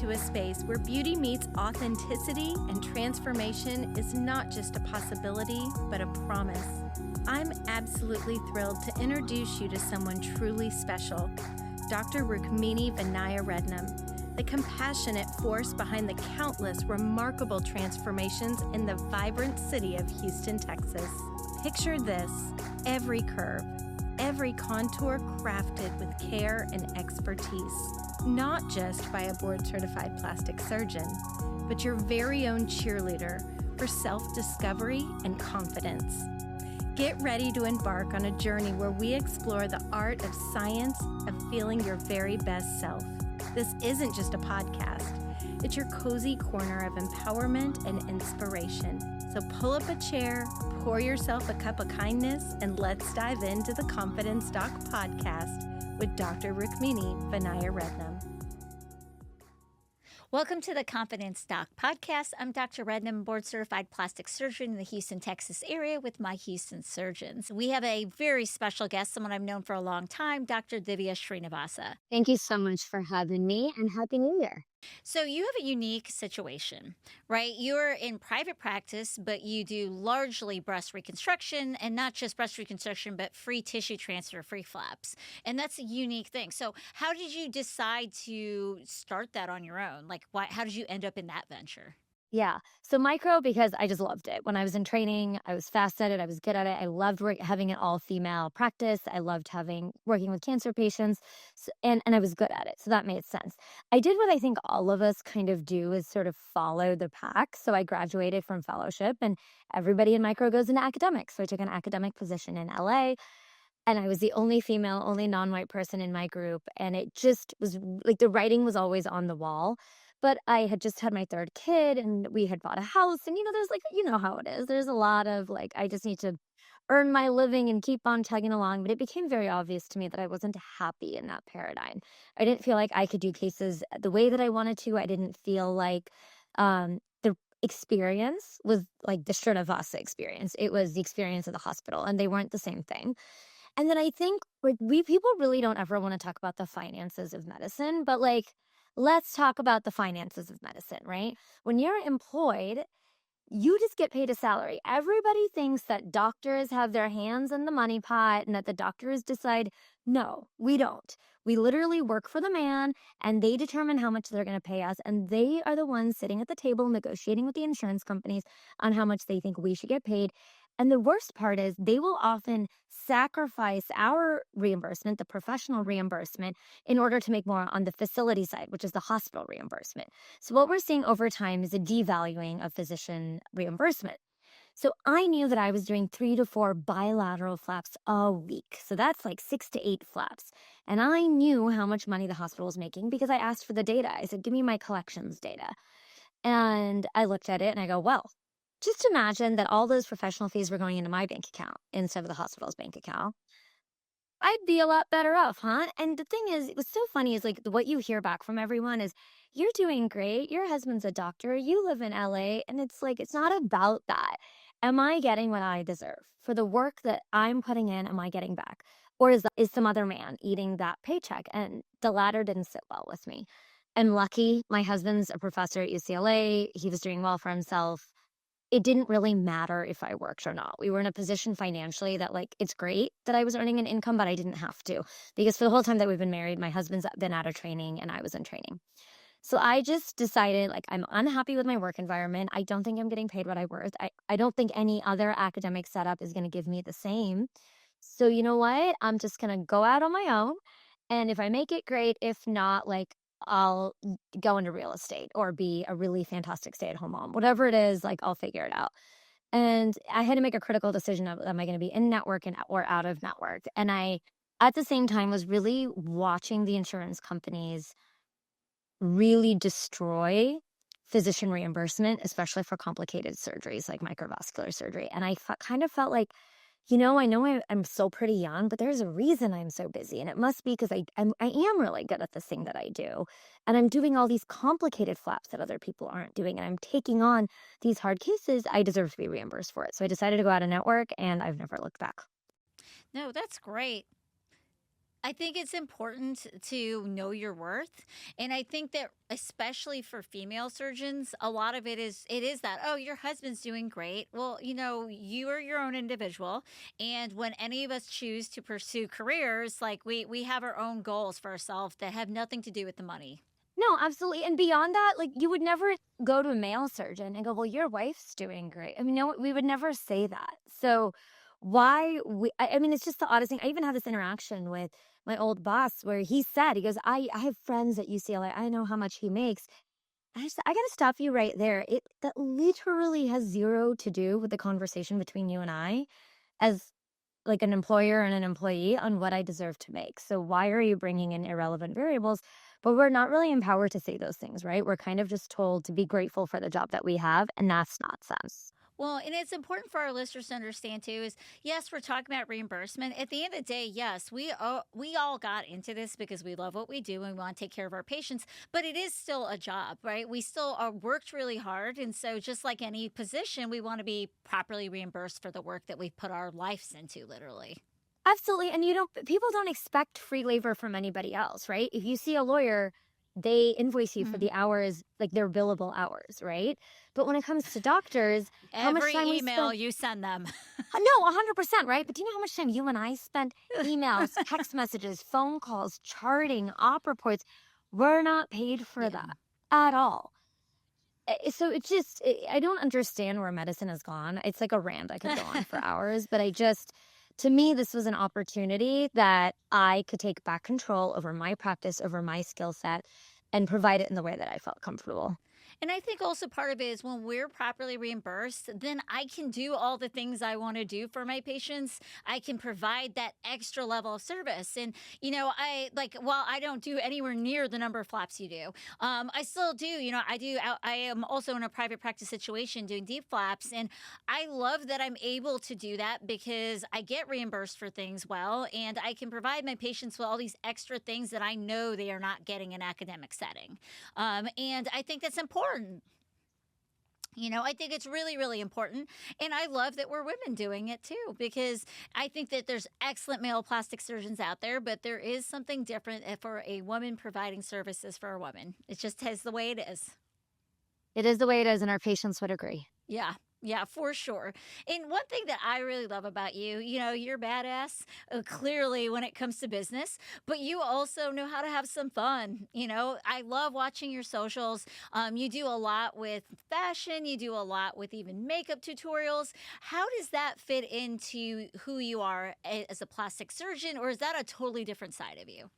into a space where beauty meets authenticity and transformation is not just a possibility, but a promise. I'm absolutely thrilled to introduce you to someone truly special, Dr. Rukmini Vinaya Rednam, the compassionate force behind the countless remarkable transformations in the vibrant city of Houston, Texas. Picture this: every curve, every contour crafted with care and expertise, not just by a board-certified plastic surgeon, but your very own cheerleader for self-discovery and confidence. Get ready to embark on a journey where we explore the art of science of feeling your very best self. This isn't just a podcast. It's your cozy corner of empowerment and inspiration. So pull up a chair, pour yourself a cup of kindness, and let's dive into the Confidence Doc podcast with Dr. Rukmini Vinaya Rednam. Welcome to the Confidence Doc podcast. I'm Dr. Rednam, board-certified plastic surgeon in the Houston, Texas area with my Houston surgeons. We have a very special guest, someone I've known for a long time, Dr. Dhivya Srinivasa. Thank you so much for having me, and Happy New Year. So you have a unique situation, right? You're in private practice, but you do largely breast reconstruction, and not just breast reconstruction, but free tissue transfer, free flaps. And that's a unique thing. So how did you decide to start that on your own? Like, how did you end up in that venture? Yeah. So micro, because I just loved it. When I was in training, I was fast at it. I was good at it. I loved having an all-female practice. I loved working with cancer patients, and I was good at it. So that made sense. I did what I think all of us kind of do, is sort of follow the pack. So I graduated from fellowship, and everybody in micro goes into academics. So I took an academic position in LA, and I was the only female, only non-white person in my group. And it just was like the writing was always on the wall. But I had just had my third kid, and we had bought a house, and there's how it is. There's a lot of I just need to earn my living and keep on chugging along. But it became very obvious to me that I wasn't happy in that paradigm. I didn't feel like I could do cases the way that I wanted to. I didn't feel like the experience was like the Srinivasa experience. It was the experience of the hospital, and they weren't the same thing. And then I think we people really don't ever want to talk about the finances of medicine, but let's talk about the finances of medicine, right? When you're employed, you just get paid a salary. Everybody thinks that doctors have their hands in the money pot and that the doctors decide, no, we don't. We literally work for the man, and they determine how much they're going to pay us. And they are the ones sitting at the table negotiating with the insurance companies on how much they think we should get paid. And the worst part is they will often sacrifice our reimbursement, the professional reimbursement, in order to make more on the facility side, which is the hospital reimbursement. So what we're seeing over time is a devaluing of physician reimbursement. So I knew that I was doing 3 to 4 bilateral flaps a week. So that's like 6 to 8 flaps. And I knew how much money the hospital was making because I asked for the data. I said, give me my collections data. And I looked at it and I go, well, just imagine that all those professional fees were going into my bank account instead of the hospital's bank account. I'd be a lot better off, huh? And the thing is, it was so funny is what you hear back from everyone is, you're doing great. Your husband's a doctor. You live in LA. And it's not about that. Am I getting what I deserve for the work that I'm putting in? Am I getting back? Or is some other man eating that paycheck? And the latter didn't sit well with me. I'm lucky. My husband's a professor at UCLA. He was doing well for himself. It didn't really matter if I worked or not. We were in a position financially that it's great that I was earning an income, but I didn't have to, because for the whole time that we've been married, my husband's been out of training and I was in training. So I just decided I'm unhappy with my work environment. I don't think I'm getting paid what I'm worth. I don't think any other academic setup is going to give me the same. So you know what? I'm just going to go out on my own. And if I make it, great. If not, I'll go into real estate or be a really fantastic stay-at-home mom. Whatever it is, I'll figure it out. And I had to make a critical decision of, am I going to be in network or out of network? And I, at the same time, was really watching the insurance companies really destroy physician reimbursement, especially for complicated surgeries like microvascular surgery. And I kind of felt like, I know I'm so pretty young, but there's a reason I'm so busy. And it must be because I am really good at this thing that I do. And I'm doing all these complicated flaps that other people aren't doing. And I'm taking on these hard cases. I deserve to be reimbursed for it. So I decided to go out of network, and I've never looked back. No, that's great. I think it's important to know your worth. And I think that especially for female surgeons, a lot of it is that, oh, your husband's doing great. Well, you are your own individual. And when any of us choose to pursue careers, like we have our own goals for ourselves that have nothing to do with the money. No, absolutely. And beyond that, like you would never go to a male surgeon and go, well, your wife's doing great. I mean, no, we would never say that. So I mean, it's just the oddest thing. I even had this interaction with my old boss where he said, he goes, I have friends at UCLA. I know how much he makes. I got to stop you right there. That literally has zero to do with the conversation between you and I as like an employer and an employee on what I deserve to make. So why are you bringing in irrelevant variables? But we're not really empowered to say those things, right? We're kind of just told to be grateful for the job that we have, and that's nonsense. Well, and it's important for our listeners to understand too is yes, we're talking about reimbursement. At the end of the day, yes, we all got into this because we love what we do and we want to take care of our patients, but it is still a job, right? We still are worked really hard, and so just like any position, we want to be properly reimbursed for the work that we've put our lives into, literally. Absolutely. And people don't expect free labor from anybody else, right? If you see a lawyer, they invoice you for Mhm. the hours, like their billable hours, right? But when it comes to doctors, how much Every time we email spend, you send them. no, 100%, right? But do you know how much time you and I spent emails, text messages, phone calls, charting, op reports? We're not paid for Yeah. that at all. So it's just, I don't understand where medicine has gone. It's like a rant. I could go on for hours, but to me, this was an opportunity that I could take back control over my practice, over my skill set, and provide it in the way that I felt comfortable. And I think also part of it is when we're properly reimbursed, then I can do all the things I want to do for my patients. I can provide that extra level of service. And, I like, while I don't do anywhere near the number of flaps you do, I still do, I am also in a private practice situation doing deep flaps. And I love that I'm able to do that because I get reimbursed for things well, and I can provide my patients with all these extra things that I know they are not getting in academic setting. And I think that's important. I think it's really, really important. And I love that we're women doing it too, because I think that there's excellent male plastic surgeons out there, but there is something different for a woman providing services for a woman. It just is the way it is. It is the way it is, and our patients would agree. Yeah. Yeah, for sure. And one thing that I really love about you, you're badass, clearly when it comes to business, but you also know how to have some fun. I love watching your socials. You do a lot with fashion, you do a lot with even makeup tutorials. How does that fit into who you are as a plastic surgeon, or is that a totally different side of you?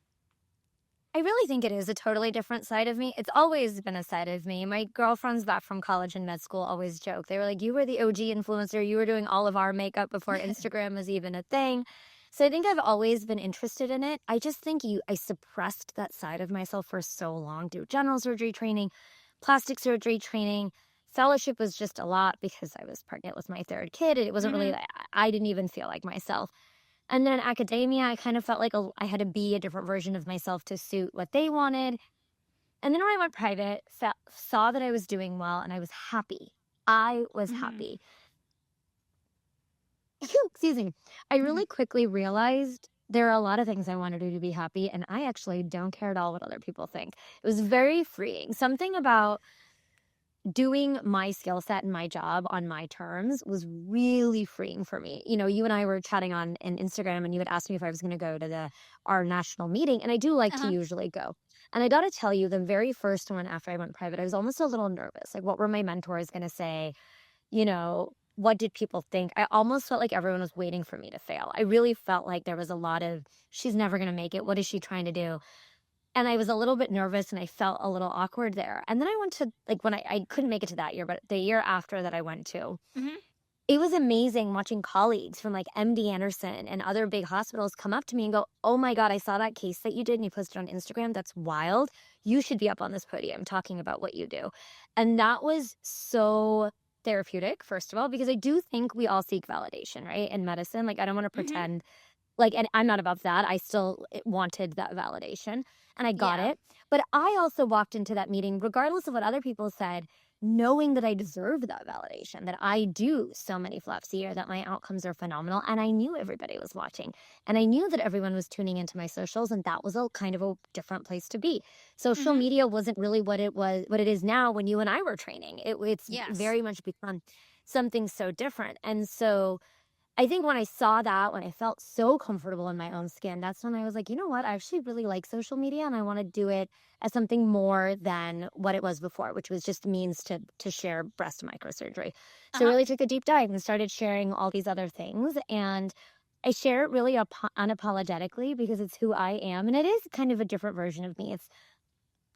I really think it is a totally different side of me. It's always been a side of me. My girlfriends back from college and med school always joke. They were like, you were the OG influencer. You were doing all of our makeup before Instagram was even a thing. So I think I've always been interested in it. I just think I suppressed that side of myself for so long through general surgery training, plastic surgery training. Fellowship was just a lot because I was pregnant with my third kid. And it wasn't really, Hmm. I didn't even feel like myself. And then academia, I kind of felt like I had to be a different version of myself to suit what they wanted. And then when I went private, saw that I was doing well, and I was happy. I was Hmm. happy. Excuse me. I Hmm. really quickly realized there are a lot of things I want to do to be happy, and I actually don't care at all what other people think. It was very freeing. Something about doing my skill set and my job on my terms was really freeing for me. You and I were chatting on in Instagram, and you had asked me if I was going to go to our national meeting, and I do like to Uh-huh. usually go. And I got to tell you, the very first one after I went private, I was almost a little nervous. Like, what were my mentors going to say? What did people think? I almost felt like everyone was waiting for me to fail. I really felt like there was a lot of, she's never going to make it. What is she trying to do? And I was a little bit nervous, and I felt a little awkward there. And then I went to, like, when I couldn't make it to that year, but the year after that I went to, Hmm. it was amazing watching colleagues from like MD Anderson and other big hospitals come up to me and go, oh my God, I saw that case that you did and you posted on Instagram. That's wild. You should be up on this podium talking about what you do. And that was so therapeutic, first of all, because I do think we all seek validation, right? In medicine, like I don't want to Hmm. pretend like, and I'm not above that. I still wanted that validation, and I got Yeah. it. But I also walked into that meeting, regardless of what other people said, knowing that I deserve that validation, that I do so many flaps a year, that my outcomes are phenomenal. And I knew everybody was watching. And I knew that everyone was tuning into my socials, and that was a kind of a different place to be. Social Hmm. media wasn't really what it is now when you and I were training. It's Yes. very much become something so different. And so I think when I saw that, when I felt so comfortable in my own skin, that's when I was like, you know what? I actually really like social media, and I want to do it as something more than what it was before, which was just a means to share breast microsurgery. So I Uh-huh. really took a deep dive and started sharing all these other things. And I share it really unapologetically because it's who I am. And it is kind of a different version of me. It's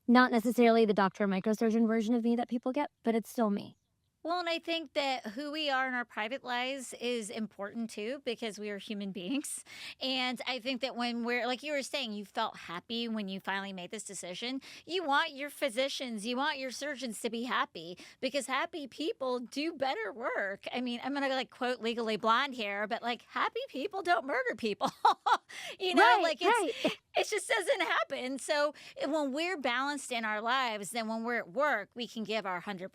not necessarily the doctor microsurgeon version of me that people get, but it's still me. Well, and I think that who we are in our private lives is important too because we are human beings. And I think that when we're, like you were saying, you felt happy when you finally made this decision. You want your physicians, you want your surgeons to be happy because happy people do better work. I mean, I'm going to like quote Legally Blonde here, but like happy people don't murder people. Right, Like right. it just doesn't happen. So when we're balanced in our lives, then when we're at work, we can give our 100%.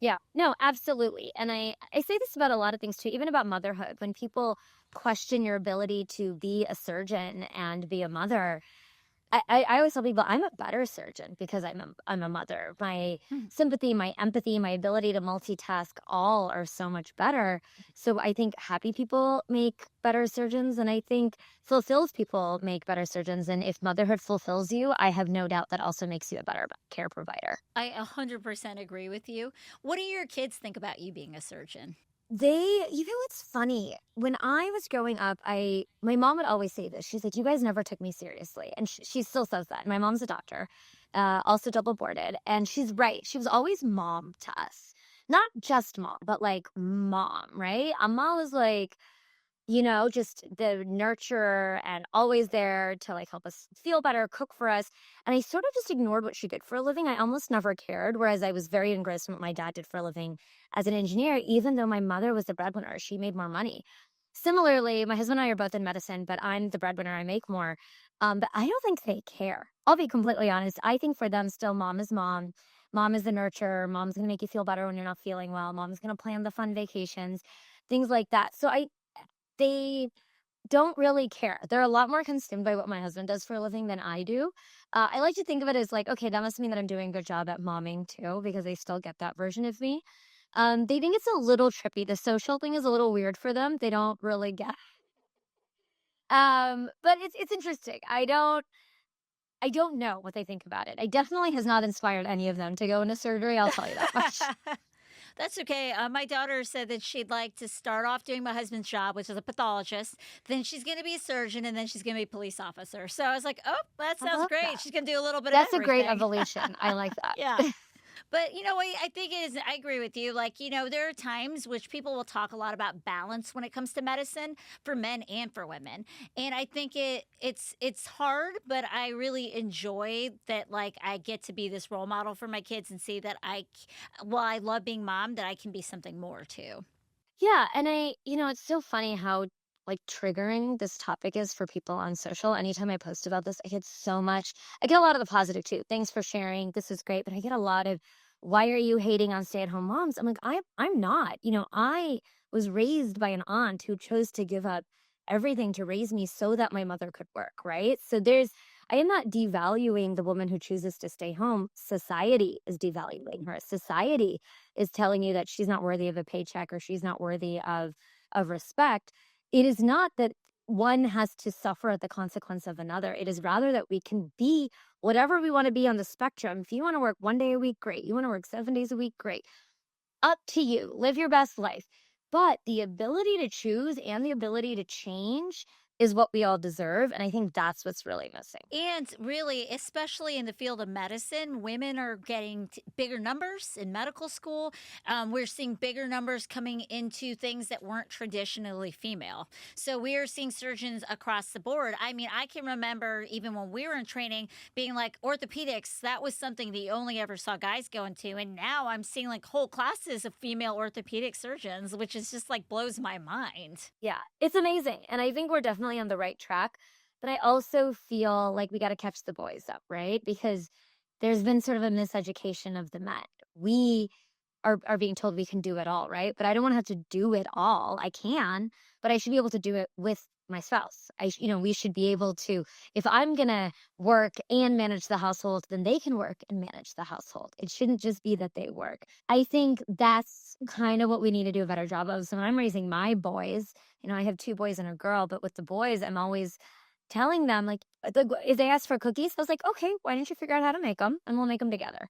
Yeah, no, absolutely. And I say this about a lot of things too, even about motherhood. When people question your ability to be a surgeon and be a mother, I always tell people I'm a better surgeon because I'm a mother. My sympathy, my empathy, my ability to multitask all are so much better. So I think happy people make better surgeons, and I think fulfills people make better surgeons. And if motherhood fulfills you, I have no doubt that also makes you a better care provider. I 100% agree with you. What do your kids think about you being a surgeon? It's funny. When I was growing up, my mom would always say this. She's like, "You guys never took me seriously," and she still says that. My mom's a doctor, also double boarded, and she's right. She was always mom to us, not just mom, but like mom, right? Amma was like, just the nurturer and always there to like help us feel better, cook for us. And I sort of just ignored what she did for a living. I almost never cared. Whereas I was very engrossed in what my dad did for a living as an engineer, even though my mother was the breadwinner. She made more money. Similarly, my husband and I are both in medicine, but I'm the breadwinner. I make more. But I don't think they care. I'll be completely honest. I think for them, still, mom is mom. Mom is the nurturer. Mom's going to make you feel better when you're not feeling well. Mom's going to plan the fun vacations, things like that. So they don't really care. They're a lot more consumed by what my husband does for a living than I do. I like to think of it as like, okay, that must mean that I'm doing a good job at momming too, because they still get that version of me. They think it's a little trippy. The social thing is a little weird for them. They don't really get. But it's interesting. I don't know what they think about it. I definitely has not inspired any of them to go into surgery. I'll tell you that much. That's okay. My daughter said that she'd like to start off doing my husband's job, which is a pathologist. Then she's going to be a surgeon, and then she's going to be a police officer. So I was like, oh, that I sounds love great. that. She's going to do a little bit of That's a great everything. evolution. I like that. Yeah. But what I think it is, I agree with you. Like, there are times which people will talk a lot about balance when it comes to medicine for men and for women. And I think it's hard, but I really enjoy that like I get to be this role model for my kids and see that while I love being mom, that I can be something more too. Yeah, and it's so funny how like triggering this topic is for people on social. Anytime I post about this, I get a lot of the positive too. Thanks for sharing. This is great, but I get a lot of why are you hating on stay-at-home moms? I'm like, I'm not. I was raised by an aunt who chose to give up everything to raise me so that my mother could work, right? So I am not devaluing the woman who chooses to stay home. Society is devaluing her. Society is telling you that she's not worthy of a paycheck or she's not worthy of respect. It is not that one has to suffer at the consequence of another. It is rather that we can be whatever we want to be on the spectrum. If you want to work 1 day a week, great. You want to work 7 days a week, great. Up to you. Live your best life. But the ability to choose and the ability to change is what we all deserve. And I think that's what's really missing. And really, especially in the field of medicine, women are getting bigger numbers in medical school. We're seeing bigger numbers coming into things that weren't traditionally female. So we are seeing surgeons across the board. I mean, I can remember even when we were in training being like orthopedics, that was something that you only ever saw guys go into. And now I'm seeing like whole classes of female orthopedic surgeons, which is just like blows my mind. Yeah, it's amazing. And I think we're definitely on the right track. But I also feel like we got to catch the boys up, right? Because there's been sort of a miseducation of the men. we are being told we can do it all, right? But I don't want to have to do it all. I can, but I should be able to do it with my spouse. We should be able to, if I'm going to work and manage the household, then they can work and manage the household. It shouldn't just be that they work. I think that's kind of what we need to do a better job of. So when I'm raising my boys, I have 2 boys and a girl, but with the boys, I'm always telling them, like, if they ask for cookies, I was like, okay, why don't you figure out how to make them and we'll make them together.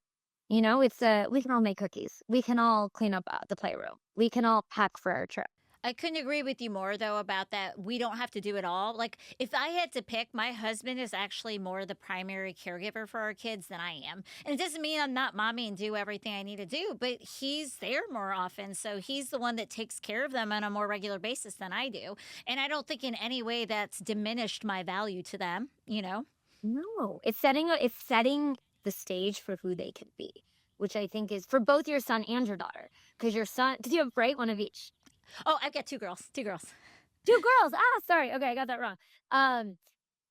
It's we can all make cookies. We can all clean up the playroom. We can all pack for our trip. I couldn't agree with you more, though, about that. We don't have to do it all. Like, if I had to pick, my husband is actually more the primary caregiver for our kids than I am. And it doesn't mean I'm not mommy and do everything I need to do, but he's there more often. So he's the one that takes care of them on a more regular basis than I do. And I don't think in any way that's diminished my value to them, No, it's setting the stage for who they can be, which I think is for both your son and your daughter. Because your son, did you have one of each? Oh, I've got 2 girls. 2 girls. 2 girls. Sorry. Okay, I got that wrong.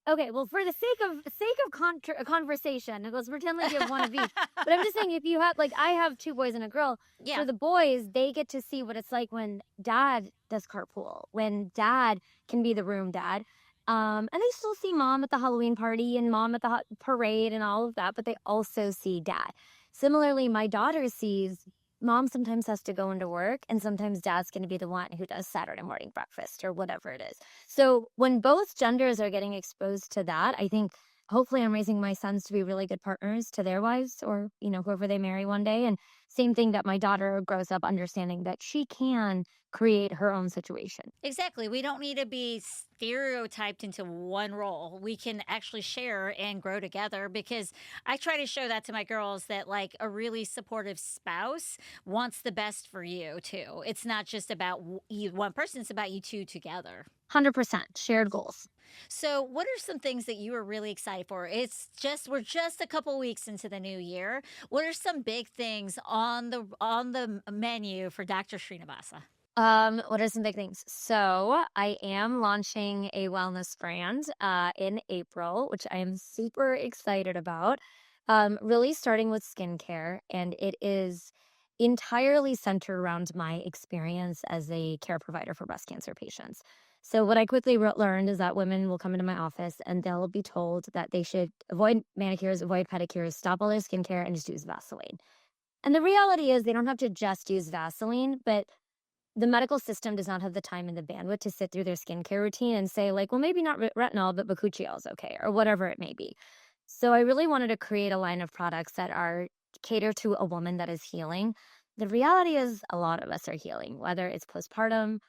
Okay, well, for the sake of conversation, let's pretend like you have one of each. But I'm just saying, if you have, like, I have 2 boys and a girl. Yeah. For the boys, they get to see what it's like when dad does carpool, when dad can be the room dad. And they still see mom at the Halloween party and mom at the parade and all of that, but they also see dad. Similarly, my daughter sees mom sometimes has to go into work and sometimes dad's going to be the one who does Saturday morning breakfast or whatever it is. So when both genders are getting exposed to that, I think hopefully I'm raising my sons to be really good partners to their wives or, whoever they marry one day. And same thing that my daughter grows up understanding that she can create her own situation. Exactly. We don't need to be stereotyped into one role. We can actually share and grow together because I try to show that to my girls that, like, a really supportive spouse wants the best for you too. It's not just about you, one person, it's about you two together. 100% shared goals. So, what are some things that you are really excited for? We're just a couple weeks into the new year. What are some big things on the menu for Dr. Srinivasa? What are some big things? So I am launching a wellness brand in April, which I am super excited about. Really starting with skincare, and it is entirely centered around my experience as a care provider for breast cancer patients. So what I quickly learned is that women will come into my office and they'll be told that they should avoid manicures, avoid pedicures, stop all their skincare, and just use Vaseline. And the reality is they don't have to just use Vaseline, but the medical system does not have the time and the bandwidth to sit through their skincare routine and say, like, well, maybe not retinol, but bakuchiol is okay, or whatever it may be. So I really wanted to create a line of products that are cater to a woman that is healing. The reality is a lot of us are healing, whether it's postpartum,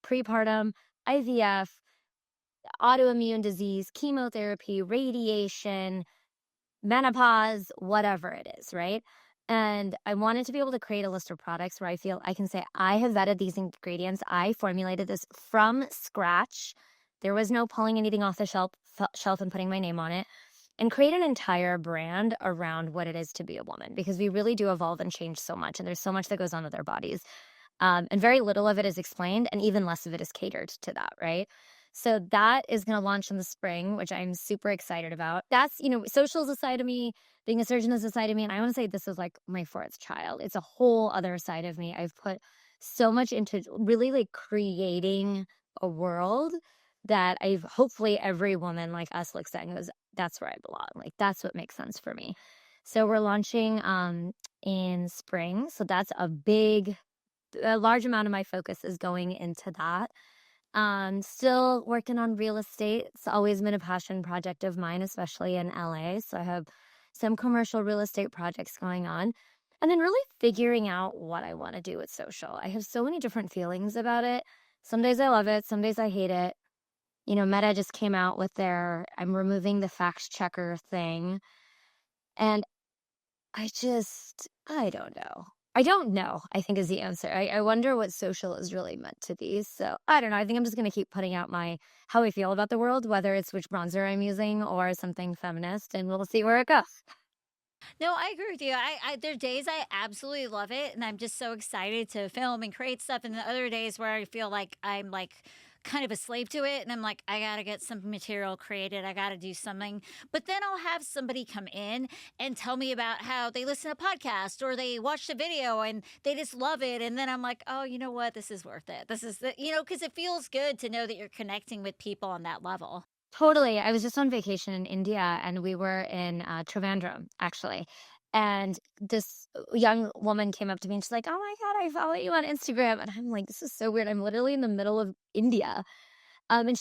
prepartum, IVF, autoimmune disease, chemotherapy, radiation, menopause, whatever it is, right? And I wanted to be able to create a list of products where I feel I can say, I have vetted these ingredients. I formulated this from scratch. There was no pulling anything off the shelf and putting my name on it. And create an entire brand around what it is to be a woman, because we really do evolve and change so much. And there's so much that goes on with our bodies. And very little of it is explained, and even less of it is catered to that, right? So that is going to launch in the spring, which I'm super excited about. That's, social is a side of me, being a surgeon is a side of me. And I want to say this is like my 4th child. It's a whole other side of me. I've put so much into really like creating a world that hopefully every woman like us looks at and goes, that's where I belong. Like, that's what makes sense for me. So we're launching in spring. So that's a large amount of my focus is going into that. Still working on real estate. It's always been a passion project of mine, especially in LA. So I have some commercial real estate projects going on. And then really figuring out what I want to do with social. I have so many different feelings about it. Some days I love it. Some days I hate it. Meta just came out with I'm removing the fact checker thing. And I don't know. I don't know, I think is the answer. I wonder what social is really meant to be. So I don't know. I think I'm just going to keep putting out how I feel about the world, whether it's which bronzer I'm using or something feminist, and we'll see where it goes. No, I agree with you. There are days I absolutely love it, and I'm just so excited to film and create stuff, and the other days where I feel like I'm like kind of a slave to it. And I'm like, I got to get some material created. I got to do something. But then I'll have somebody come in and tell me about how they listen to a podcast or they watched a video and they just love it. And then I'm like, oh, you know what? This is worth it. This is, because it feels good to know that you're connecting with people on that level. Totally. I was just on vacation in India and we were in Trivandrum, actually. And this young woman came up to me and she's like, oh my God, I follow you on Instagram. And I'm like, this is so weird. I'm literally in the middle of India. And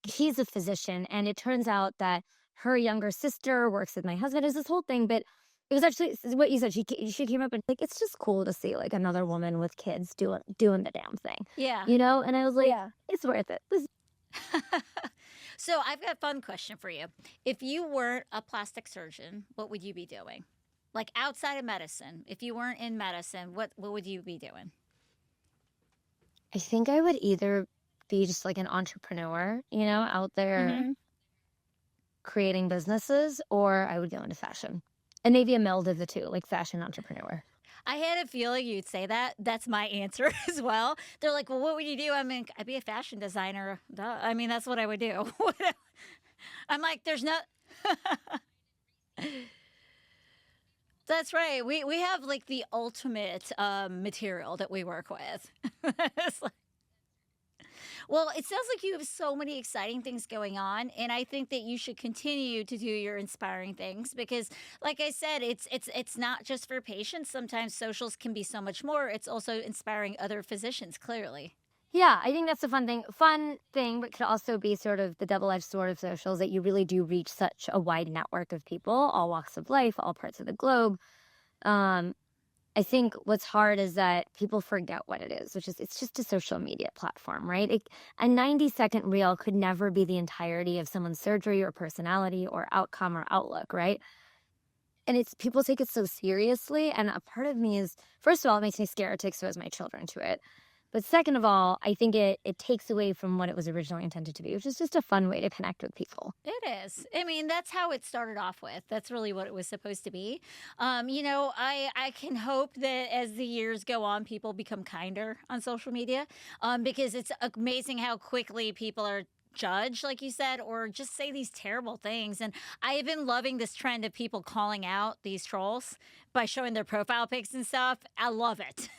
he's a physician. And it turns out that her younger sister works with my husband. It's this whole thing. But it was actually what you said. She came up and like, it's just cool to see like another woman with kids doing the damn thing. Yeah. And I was like, it's worth it. So I've got a fun question for you. If you weren't a plastic surgeon, what would you be doing? Like outside of medicine, if you weren't in medicine, what would you be doing? I think I would either be just like an entrepreneur, out there creating businesses, or I would go into fashion. And maybe a meld of the two, like fashion entrepreneur. I had a feeling you'd say that. That's my answer as well. They're like, well, what would you do? I mean, I'd be a fashion designer. Duh. I mean, that's what I would do. I'm like, there's no... That's right. We have like the ultimate material that we work with. It's like, well, it sounds like you have so many exciting things going on, and I think that you should continue to do your inspiring things because, like I said, it's not just for patients. Sometimes socials can be so much more. It's also inspiring other physicians, clearly. Yeah, I think that's the fun thing, but could also be sort of the double-edged sword of socials that you really do reach such a wide network of people, all walks of life, all parts of the globe. I think what's hard is that people forget what it is, which is it's just a social media platform, right? A 90-second reel could never be the entirety of someone's surgery or personality or outcome or outlook, right? And people take it so seriously. And a part of me is, first of all, it makes me scared to expose my children to it. But second of all, I think it takes away from what it was originally intended to be, which is just a fun way to connect with people. It is. I mean, that's how it started off with. That's really what it was supposed to be. I can hope that as the years go on, people become kinder on social media because it's amazing how quickly people are judged, like you said, or just say these terrible things. And I have been loving this trend of people calling out these trolls by showing their profile pics and stuff. I love it.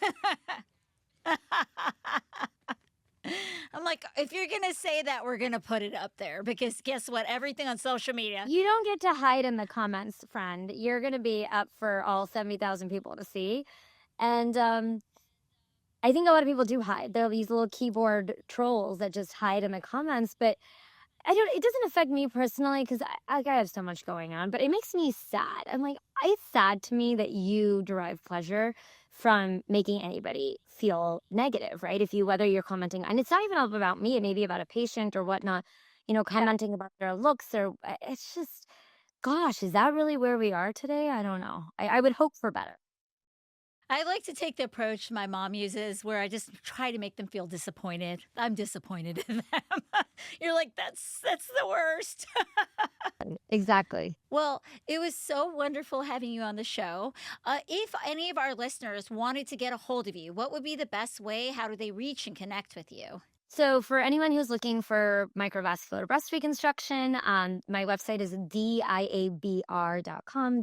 I'm like, if you're going to say that, we're going to put it up there because guess what? Everything on social media. You don't get to hide in the comments, friend. You're going to be up for all 70,000 people to see. And I think a lot of people do hide. There are these little keyboard trolls that just hide in the comments, but it doesn't affect me personally because I have so much going on, but it makes me sad. I'm like, it's sad to me that you derive pleasure from making anybody feel negative, right? Whether you're commenting, and it's not even about me, it may be about a patient or whatnot, commenting about their looks or it's just, gosh, is that really where we are today? I don't know. I would hope for better. I like to take the approach my mom uses where I just try to make them feel disappointed. I'm disappointed in them. You're like, that's the worst. Exactly. Well, it was so wonderful having you on the show. If any of our listeners wanted to get a hold of you, what would be the best way? How do they reach and connect with you? So for anyone who's looking for microvascular breast reconstruction, my website is diabr.com,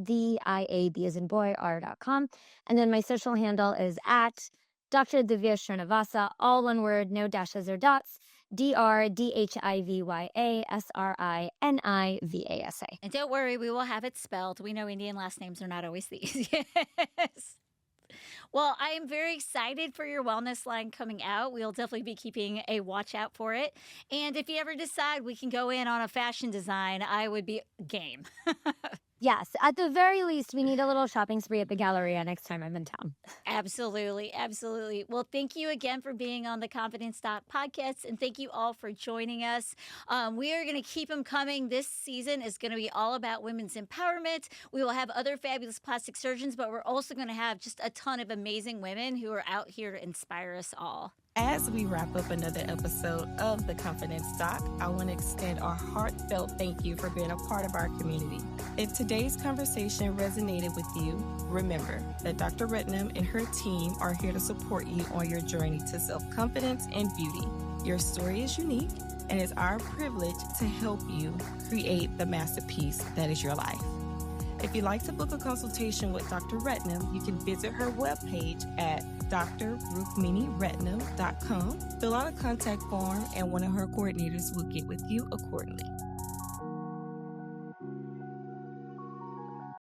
diab as in boy, r.com. And then my social handle is at Dr. Dhivya Srinivasa, all one word, no dashes or dots, DRDHIVYASRINIVASA. And don't worry, we will have it spelled. We know Indian last names are not always the easiest. Well, I am very excited for your wellness line coming out. We'll definitely be keeping a watch out for it. And if you ever decide we can go in on a fashion design, I would be game. Yes, at the very least, we need a little shopping spree at the Galleria next time I'm in town. Absolutely, absolutely. Well, thank you again for being on the Confidence Doc podcast, and thank you all for joining us. We are going to keep them coming. This season is going to be all about women's empowerment. We will have other fabulous plastic surgeons, but we're also going to have just a ton of amazing women who are out here to inspire us all. As we wrap up another episode of The Confidence Doc, I want to extend our heartfelt thank you for being a part of our community. If today's conversation resonated with you, remember that Dr. Rednam and her team are here to support you on your journey to self-confidence and beauty. Your story is unique, and it's our privilege to help you create the masterpiece that is your life. If you'd like to book a consultation with Dr. Rednam, you can visit her webpage at drrukminirednam.com. Fill out a contact form, and one of her coordinators will get with you accordingly.